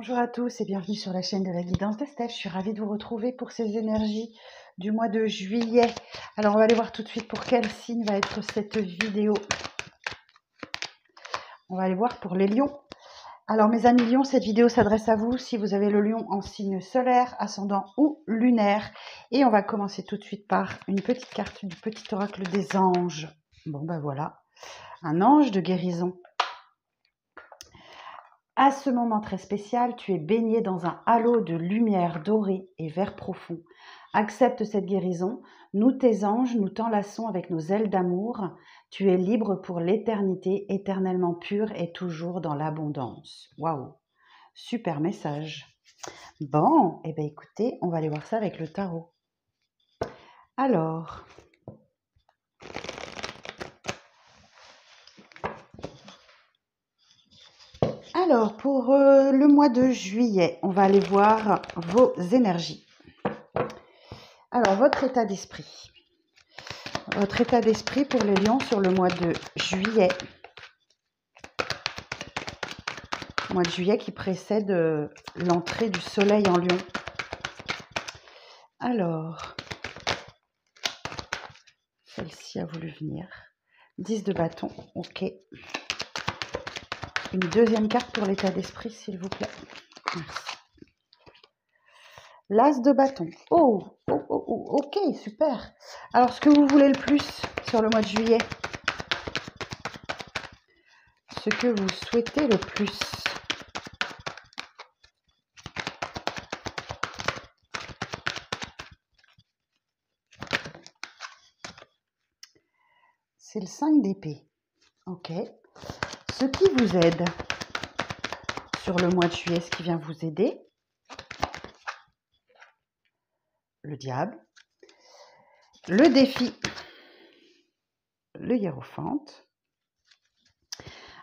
Bonjour à tous et bienvenue sur la chaîne de la guidance d'Estelle. Je suis ravie de vous retrouver pour ces énergies du mois de juillet. Alors on va aller voir tout de suite pour quel signe va être cette vidéo. On va aller voir pour les lions. Alors mes amis lions, cette vidéo s'adresse à vous si vous avez le lion en signe solaire, ascendant ou lunaire. Et on va commencer tout de suite par une petite carte du petit oracle des anges. Bon ben voilà, un ange de guérison. À ce moment très spécial, tu es baigné dans un halo de lumière dorée et vert profond. Accepte cette guérison. Nous, tes anges, nous t'enlaçons avec nos ailes d'amour. Tu es libre pour l'éternité, éternellement pure et toujours dans l'abondance. Waouh! Super message. Bon, eh bien écoutez, on va aller voir ça avec le tarot. Alors, pour le mois de juillet, on va aller voir vos énergies. Alors, votre état d'esprit. Votre état d'esprit pour les lions sur le mois de juillet. Mois de juillet qui précède l'entrée du soleil en lion. Alors, celle-ci a voulu venir. 10 de bâton, ok. Une deuxième carte pour l'état d'esprit, s'il vous plaît. Merci. L'as de bâton. Oh, ok, super. Alors, ce que vous voulez le plus sur le mois de juillet. Ce que vous souhaitez le plus. C'est le 5 d'épée. Ok. Ce qui vous aide sur le mois de juillet, ce qui vient vous aider. Le diable. Le défi. Le hiérophante.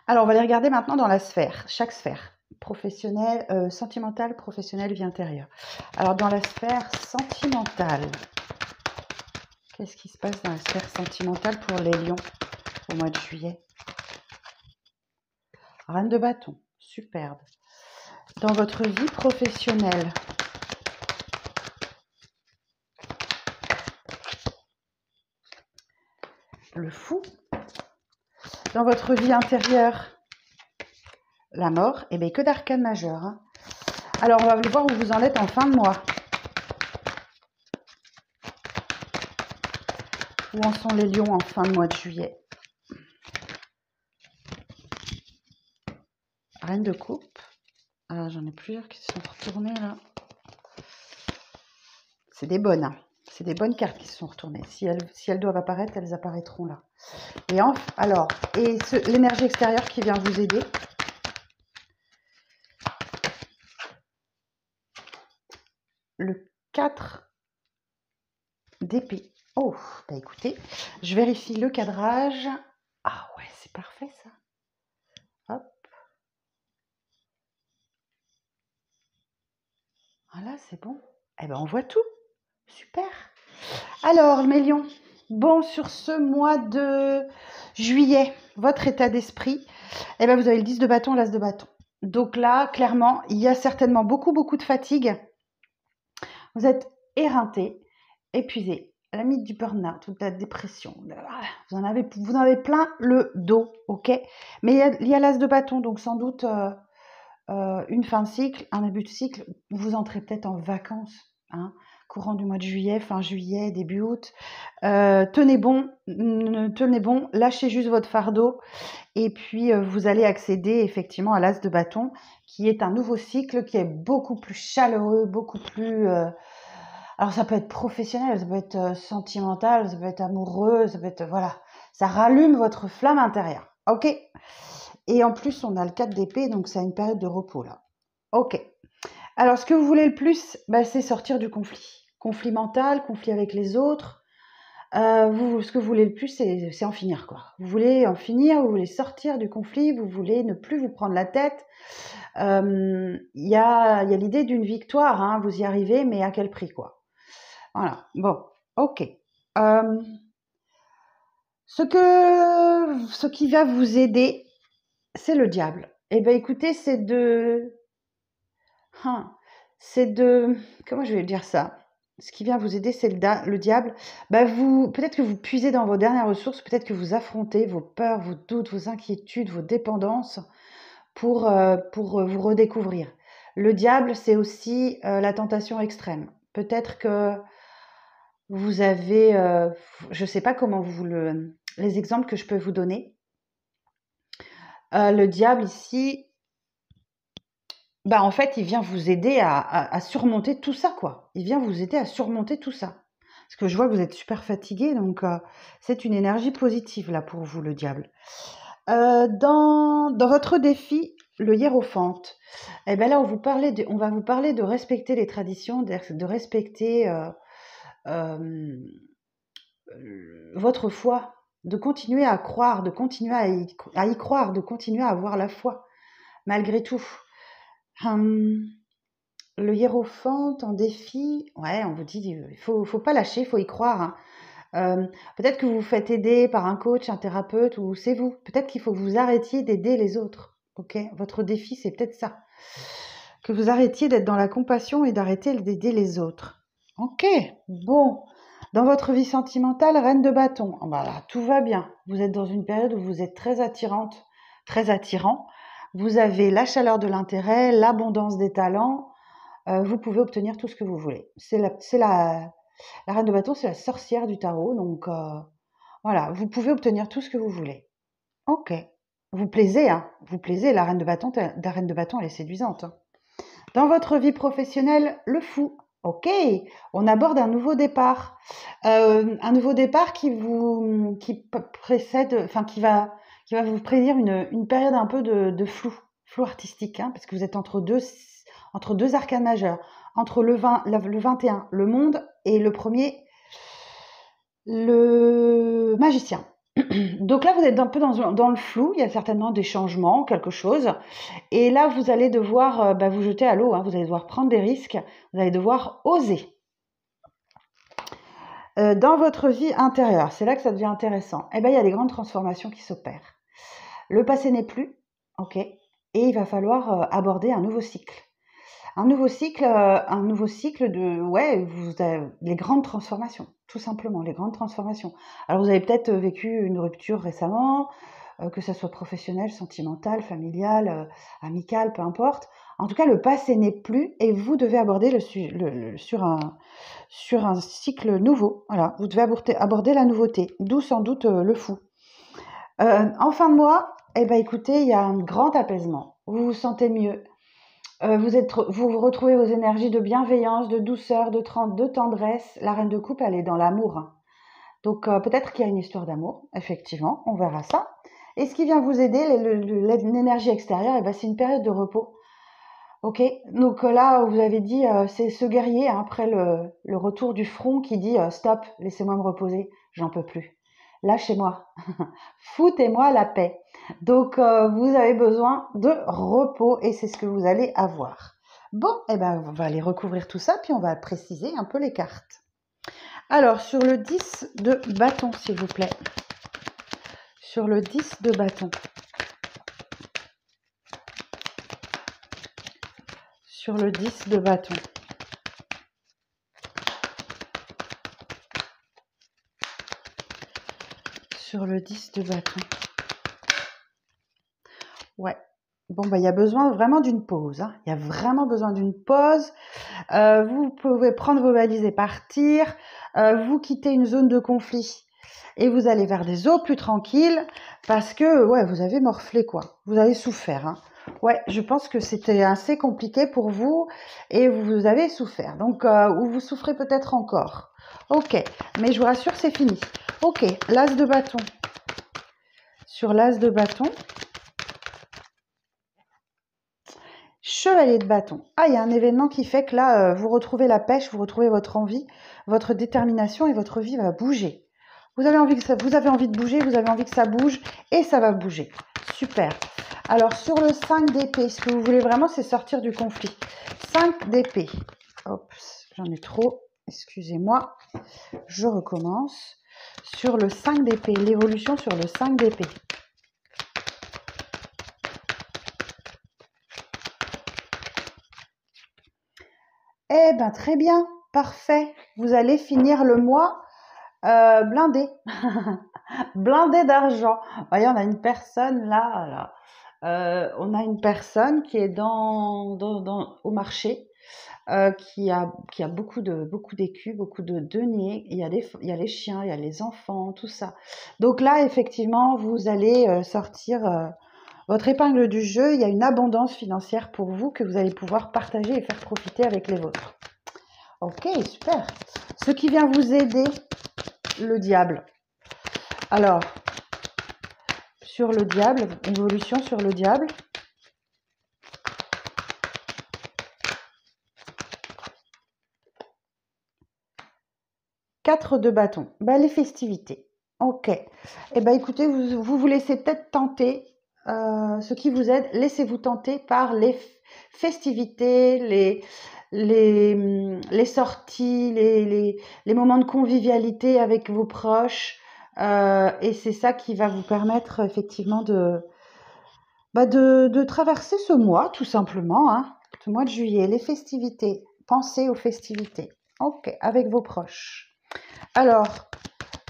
Alors, on va les regarder maintenant dans la sphère. Chaque sphère. Professionnelle, sentimentale, professionnelle, vie intérieure. Alors, dans la sphère sentimentale, qu'est-ce qui se passe dans la sphère sentimentale pour les lions au mois de juillet? Reine de bâton, superbe. Dans votre vie professionnelle, le fou. Dans votre vie intérieure, la mort. Et bien, que d'arcane majeur. Hein. Alors, on va voir où vous en êtes en fin de mois. Où en sont les lions en fin de mois de juillet? Reine de coupe. Ah, j'en ai plusieurs qui se sont retournées là. C'est des bonnes. Hein. C'est des bonnes cartes qui se sont retournées. Si elles doivent apparaître, elles apparaîtront là. Et alors, l'énergie extérieure qui vient vous aider. Le 4 d'épée. Oh, bah écoutez, je vérifie le cadrage. Ah ouais, c'est parfait ça. Hop. Voilà, c'est bon. Eh ben, on voit tout. Super. Alors, mes lions, bon, sur ce mois de juillet, votre état d'esprit, eh ben, vous avez le 10 de bâton, l'as de bâton. Donc là, clairement, il y a certainement beaucoup de fatigue. Vous êtes éreinté, épuisé, à la limite du burn-out, de la dépression. Vous en avez plein le dos, ok? Mais il y a l'as de bâton, donc sans doute une fin de cycle, un début de cycle. Vous entrez peut-être en vacances, hein, courant du mois de juillet, fin juillet, début août. Tenez bon, lâchez juste votre fardeau et puis vous allez accéder effectivement à l'as de bâton qui est un nouveau cycle qui est beaucoup plus chaleureux, beaucoup plus... alors ça peut être professionnel, ça peut être sentimental, ça peut être amoureux, ça peut être... Voilà, ça rallume votre flamme intérieure, ok? Et en plus, on a le 4 d'épée, donc c'est une période de repos là. Ok. Alors, ce que vous voulez le plus, bah, c'est sortir du conflit. Conflit mental, conflit avec les autres. Ce que vous voulez le plus, c'est en finir, quoi. Vous voulez en finir, vous voulez sortir du conflit, vous voulez ne plus vous prendre la tête. Il y a l'idée d'une victoire, hein, vous y arrivez, mais à quel prix, quoi. Voilà, bon, ok. Ce qui va vous aider, c'est le diable. Eh bien, écoutez, c'est de Hein, c'est de... Comment je vais dire ça? Ce qui vient vous aider, c'est le diable. Bah, peut-être que vous puisez dans vos dernières ressources, peut-être que vous affrontez vos peurs, vos doutes, vos inquiétudes, vos dépendances pour vous redécouvrir. Le diable, c'est aussi la tentation extrême. Peut-être que vous avez, je ne sais pas comment les exemples que je peux vous donner. Le diable ici, bah en fait, il vient vous aider à surmonter tout ça, quoi. Il vient vous aider à surmonter tout ça. Parce que je vois que vous êtes super fatigué, donc c'est une énergie positive là pour vous, le diable. Dans votre défi, le hiérophante, eh ben là, on va vous parler de respecter les traditions, de respecter votre foi, de continuer à croire, de continuer à y croire, de continuer à avoir la foi, malgré tout. Le hiérophante en défi, ouais, on vous dit, il faut pas lâcher, il faut y croire. Hein. Peut-être que vous vous faites aider par un coach, un thérapeute, ou c'est vous. Peut-être qu'il faut que vous arrêtiez d'aider les autres. Ok, votre défi, c'est peut-être ça. Que vous arrêtiez d'être dans la compassion et d'arrêter d'aider les autres. Ok, bon. Dans votre vie sentimentale, reine de bâton, voilà, tout va bien. Vous êtes dans une période où vous êtes très attirante, très attirant. Vous avez la chaleur de l'intérêt, l'abondance des talents. Vous pouvez obtenir tout ce que vous voulez. La reine de bâton, c'est la sorcière du tarot. Donc, voilà, vous pouvez obtenir tout ce que vous voulez. Ok. Vous plaisez, hein. Vous plaisez. La reine de bâton, elle est séduisante. Hein. Dans votre vie professionnelle, le fou. Ok. On aborde un nouveau départ. Un nouveau départ qui précède, enfin, qui va vous prédire une période un peu de flou artistique, hein, parce que vous êtes entre deux arcanes majeures, entre le 21, le monde, et le premier, le magicien. Donc là, vous êtes un peu dans le flou, il y a certainement des changements, quelque chose. Et là, vous allez devoir vous jeter à l'eau, hein, vous allez devoir prendre des risques, vous allez devoir oser. Dans votre vie intérieure, c'est là que ça devient intéressant. Eh bien, il y a des grandes transformations qui s'opèrent. Le passé n'est plus, ok, et il va falloir aborder un nouveau cycle. Un nouveau cycle de, ouais, les grandes transformations, tout simplement, les grandes transformations. Alors, vous avez peut-être vécu une rupture récemment, que ça soit professionnelle, sentimentale, familiale, amicale, peu importe. En tout cas, le passé n'est plus et vous devez aborder sur un cycle nouveau. Voilà, vous devez aborder la nouveauté, d'où sans doute le fou. En fin de mois, eh ben, écoutez, il y a un grand apaisement. Vous vous sentez mieux. Vous retrouvez vos énergies de bienveillance, de douceur, de tendresse. La reine de coupe, elle est dans l'amour. Hein. Donc peut-être qu'il y a une histoire d'amour, effectivement, on verra ça. Et ce qui vient vous aider, l'énergie extérieure, eh ben, c'est une période de repos. Ok, donc là, vous avez dit, c'est ce guerrier, hein, après le retour du front, qui dit stop, laissez-moi me reposer, j'en peux plus. Lâchez-moi, foutez-moi la paix. Donc, vous avez besoin de repos et c'est ce que vous allez avoir. Bon, eh ben, on va aller recouvrir tout ça, puis on va préciser un peu les cartes. Alors, sur le 10 de bâton, s'il vous plaît. Sur le 10 de bâton. Sur le 10 de bâton. Sur le 10 de bâton. Ouais. Bon, il y a besoin vraiment d'une pause. Hein. Il y a vraiment besoin d'une pause. Vous pouvez prendre vos valises et partir. Vous quittez une zone de conflit et vous allez vers des eaux plus tranquilles parce que, ouais, vous avez morflé, quoi. Vous avez souffert. Hein. Ouais, je pense que c'était assez compliqué pour vous et vous avez souffert. Donc, ou vous souffrez peut-être encore. Ok, mais je vous rassure, c'est fini. Ok, l'as de bâton. Sur l'as de bâton. Chevalier de bâton. Ah, il y a un événement qui fait que là, vous retrouvez la pêche, vous retrouvez votre envie, votre détermination et votre vie va bouger. Vous avez envie de bouger, vous avez envie que ça bouge et ça va bouger. Super. Alors, sur le 5 d'épée, ce que vous voulez vraiment, c'est sortir du conflit. 5 d'épée. Hop, j'en ai trop. Excusez-moi. Je recommence. Sur le 5 d'épée, l'évolution sur le 5 d'épée. Eh ben très bien, parfait. Vous allez finir le mois blindé, blindé d'argent. Voyez, on a une personne là, on a une personne qui est au marché, qui a beaucoup d'écus, beaucoup de deniers. Il y a les chiens, il y a les enfants, tout ça. Donc là, effectivement, vous allez sortir votre épingle du jeu. Il y a une abondance financière pour vous que vous allez pouvoir partager et faire profiter avec les vôtres. Ok, super. Ce qui vient vous aider, le diable. Alors, sur le diable, évolution sur le diable. Quatre de bâton. Bah, les festivités. Ok. Eh ben, écoutez, vous laissez peut-être tenter ce qui vous aide. Laissez-vous tenter par les festivités, les sorties, les moments de convivialité avec vos proches. Et c'est ça qui va vous permettre effectivement de traverser ce mois, tout simplement, hein, ce mois de juillet, les festivités. Pensez aux festivités. Ok, avec vos proches. Alors,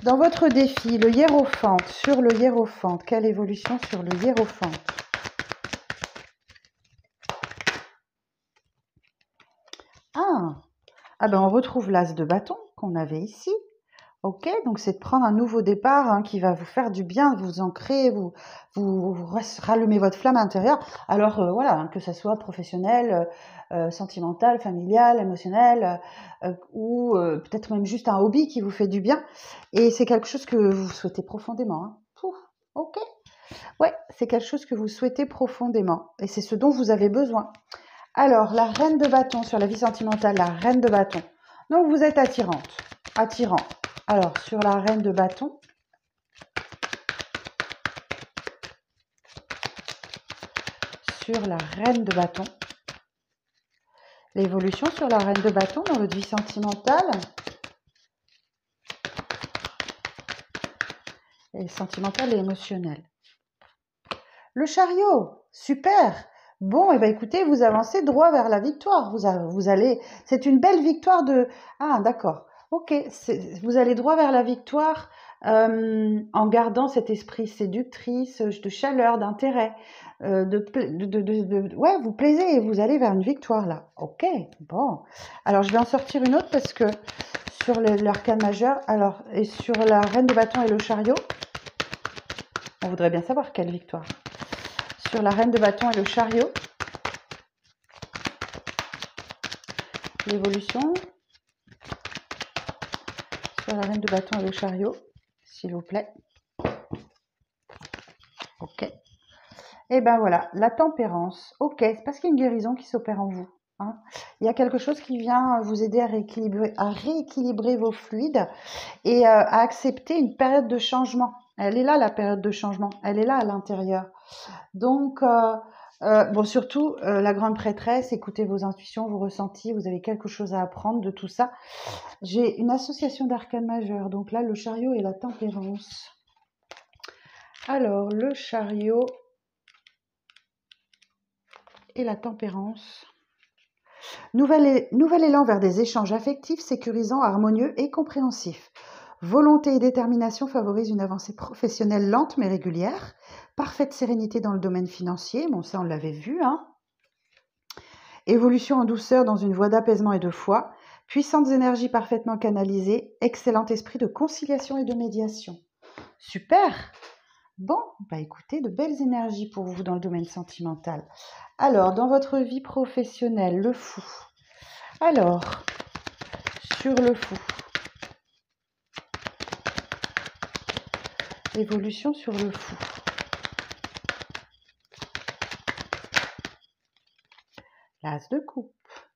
dans votre défi, le hiérophante, sur le hiérophante, quelle évolution sur le hiérophante? Ah ben on retrouve l'as de bâton qu'on avait ici. Ok, donc c'est de prendre un nouveau départ hein, qui va vous faire du bien, vous ancrer, vous rallumer votre flamme intérieure. Alors voilà, hein, que ce soit professionnel, sentimental, familial, émotionnel, ou peut-être même juste un hobby qui vous fait du bien. Et c'est quelque chose que vous souhaitez profondément. Hein. Pouf, ok, ouais, c'est quelque chose que vous souhaitez profondément. Et c'est ce dont vous avez besoin. Alors, la reine de bâton sur la vie sentimentale, la reine de bâton. Donc, vous êtes attirante, attirant. Alors, sur la reine de bâton, l'évolution sur la reine de bâton dans votre vie sentimentale, et émotionnelle. Le chariot, super. Bon, et ben écoutez, vous avancez droit vers la victoire. Vous allez, c'est une belle victoire de. Ah, d'accord. Ok, vous allez droit vers la victoire en gardant cet esprit séductrice, de chaleur, d'intérêt, ouais, vous plaisez et vous allez vers une victoire là. Ok, bon. Alors je vais en sortir une autre parce que sur l'arcane majeur, alors et sur la reine de bâton et le chariot, on voudrait bien savoir quelle victoire. Sur la reine de bâton et le chariot, l'évolution. Sur la reine de bâton et le chariot, s'il vous plaît. Ok. Et ben voilà, la tempérance. Ok, c'est parce qu'il y a une guérison qui s'opère en vous. Hein. Il y a quelque chose qui vient vous aider à rééquilibrer vos fluides et à accepter une période de changement. Elle est là, la période de changement. Elle est là à l'intérieur. Donc, bon, surtout, la grande prêtresse, écoutez vos intuitions, vos ressentis, vous avez quelque chose à apprendre de tout ça. J'ai une association d'arcanes majeures, donc là, le chariot et la tempérance. Alors, le chariot et la tempérance. Nouvel élan vers des échanges affectifs, sécurisants, harmonieux et compréhensifs. Volonté et détermination favorisent une avancée professionnelle lente mais régulière. Parfaite sérénité dans le domaine financier, bon ça on l'avait vu. Hein. Évolution en douceur dans une voie d'apaisement et de foi. Puissantes énergies parfaitement canalisées. Excellent esprit de conciliation et de médiation. Super! Bon, bah écoutez, de belles énergies pour vous dans le domaine sentimental. Alors, dans votre vie professionnelle, le fou. Alors, sur le fou. Évolution sur le fou. L'as de coupe.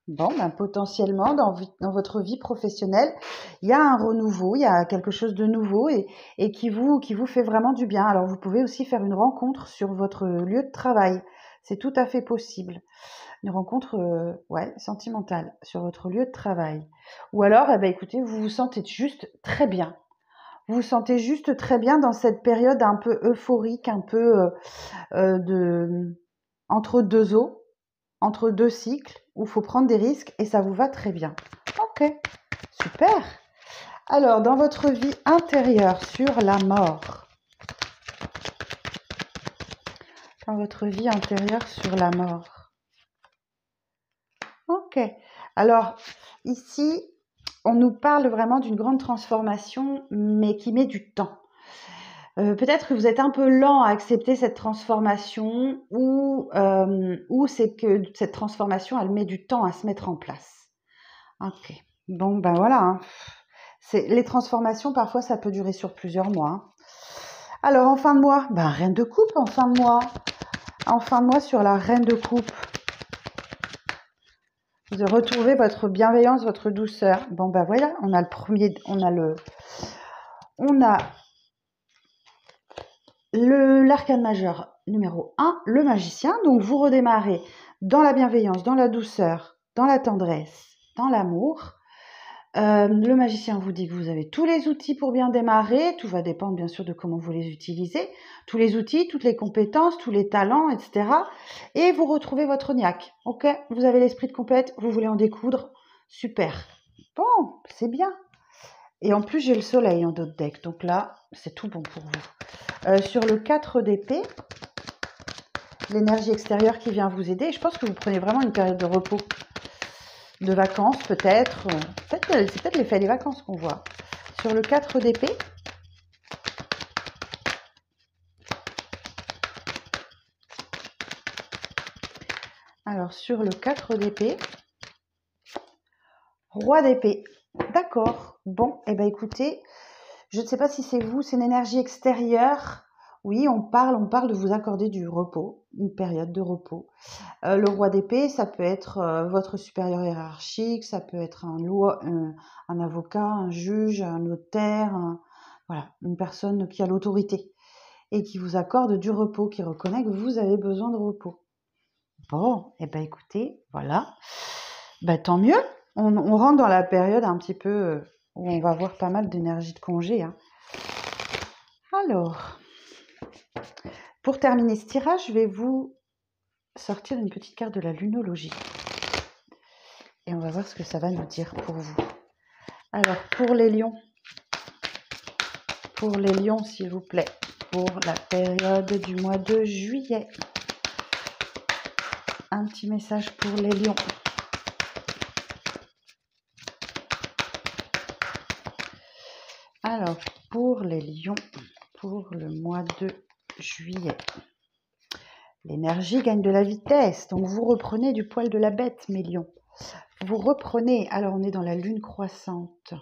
Bon, ben potentiellement, dans votre vie professionnelle, il y a un renouveau, il y a quelque chose de nouveau et qui vous fait vraiment du bien. Alors, vous pouvez aussi faire une rencontre sur votre lieu de travail. C'est tout à fait possible. Une rencontre ouais, sentimentale sur votre lieu de travail. Ou alors, eh ben, écoutez, vous vous sentez juste très bien. Vous vous sentez juste très bien dans cette période un peu euphorique, un peu entre deux eaux, entre deux cycles. où il faut prendre des risques et ça vous va très bien. Ok, super. Alors, dans votre vie intérieure sur la mort. Dans votre vie intérieure sur la mort. Ok. Alors, ici, on nous parle vraiment d'une grande transformation, mais qui met du temps. Peut-être que vous êtes un peu lent à accepter cette transformation ou c'est que cette transformation, elle met du temps à se mettre en place. Ok. Bon, ben voilà. Hein. Les transformations, parfois, ça peut durer sur plusieurs mois. Hein. Alors, en fin de mois, ben, reine de coupe en fin de mois. En fin de mois, sur la reine de coupe, vous retrouvez votre bienveillance, votre douceur. Bon, ben voilà, on a le premier, on a l'arcane majeur numéro 1, le magicien. Donc, vous redémarrez dans la bienveillance, dans la douceur, dans la tendresse, dans l'amour. Le magicien vous dit que vous avez tous les outils pour bien démarrer. Tout va dépendre bien sûr de comment vous les utilisez. Tous les outils, toutes les compétences, tous les talents, etc. Et vous retrouvez votre niaque. Ok, vous avez l'esprit de compète, vous voulez en découdre. Super. Bon, c'est bien. Et en plus, j'ai le soleil en d'autres decks. Donc là, c'est tout bon pour vous. Sur le 4 d'épée, l'énergie extérieure qui vient vous aider. Je pense que vous prenez vraiment une période de repos. De vacances peut-être. C'est peut-être l'effet des vacances qu'on voit. Sur le 4 d'épée. Alors, sur le 4 d'épée. Roi d'épée. D'accord. Bon, eh bien écoutez, je ne sais pas si c'est vous, c'est une énergie extérieure. Oui, on parle de vous accorder du repos, une période de repos. Le roi d'épée, ça peut être votre supérieur hiérarchique, ça peut être un avocat, un juge, un notaire, voilà, une personne qui a l'autorité et qui vous accorde du repos, qui reconnaît que vous avez besoin de repos. Bon, eh bien écoutez, voilà, ben, tant mieux. On rentre dans la période un petit peu où on va avoir pas mal d'énergie de congé. Hein. Alors, pour terminer ce tirage, je vais vous sortir une petite carte de la lunologie. Et on va voir ce que ça va nous dire pour vous. Alors, pour les lions, s'il vous plaît, pour la période du mois de juillet. Un petit message pour les lions. Alors, pour les lions, pour le mois de juillet. L'énergie gagne de la vitesse, donc vous reprenez du poil de la bête, mes lions. Vous reprenez, alors on est dans la lune croissante.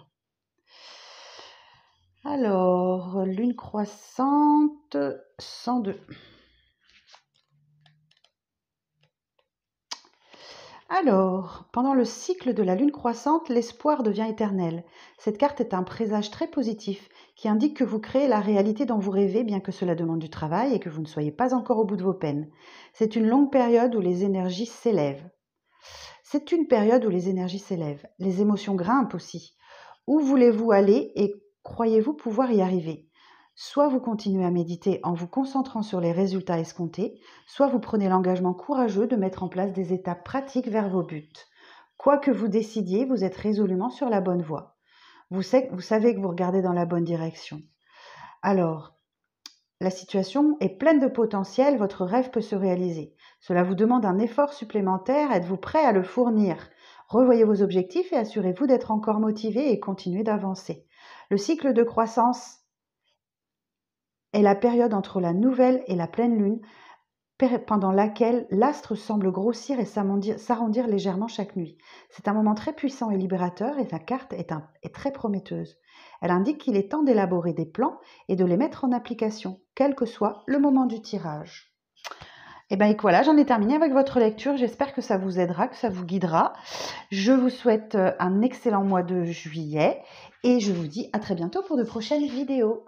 Alors, lune croissante, 102. Alors, pendant le cycle de la lune croissante, l'espoir devient éternel. Cette carte est un présage très positif qui indique que vous créez la réalité dont vous rêvez, bien que cela demande du travail et que vous ne soyez pas encore au bout de vos peines. C'est une longue période où les énergies s'élèvent. Les émotions grimpent aussi. Où voulez-vous aller et croyez-vous pouvoir y arriver ? Soit vous continuez à méditer en vous concentrant sur les résultats escomptés, soit vous prenez l'engagement courageux de mettre en place des étapes pratiques vers vos buts. Quoi que vous décidiez, vous êtes résolument sur la bonne voie. Vous savez que vous regardez dans la bonne direction. Alors, la situation est pleine de potentiel, votre rêve peut se réaliser. Cela vous demande un effort supplémentaire, êtes-vous prêt à le fournir ? Revoyez vos objectifs et assurez-vous d'être encore motivé et continuez d'avancer. Le cycle de croissance est la période entre la nouvelle et la pleine lune, pendant laquelle l'astre semble grossir et s'arrondir légèrement chaque nuit. C'est un moment très puissant et libérateur et la carte est très prometteuse. Elle indique qu'il est temps d'élaborer des plans et de les mettre en application, quel que soit le moment du tirage. Et bien voilà, j'en ai terminé avec votre lecture. J'espère que ça vous aidera, que ça vous guidera. Je vous souhaite un excellent mois de juillet et je vous dis à très bientôt pour de prochaines vidéos.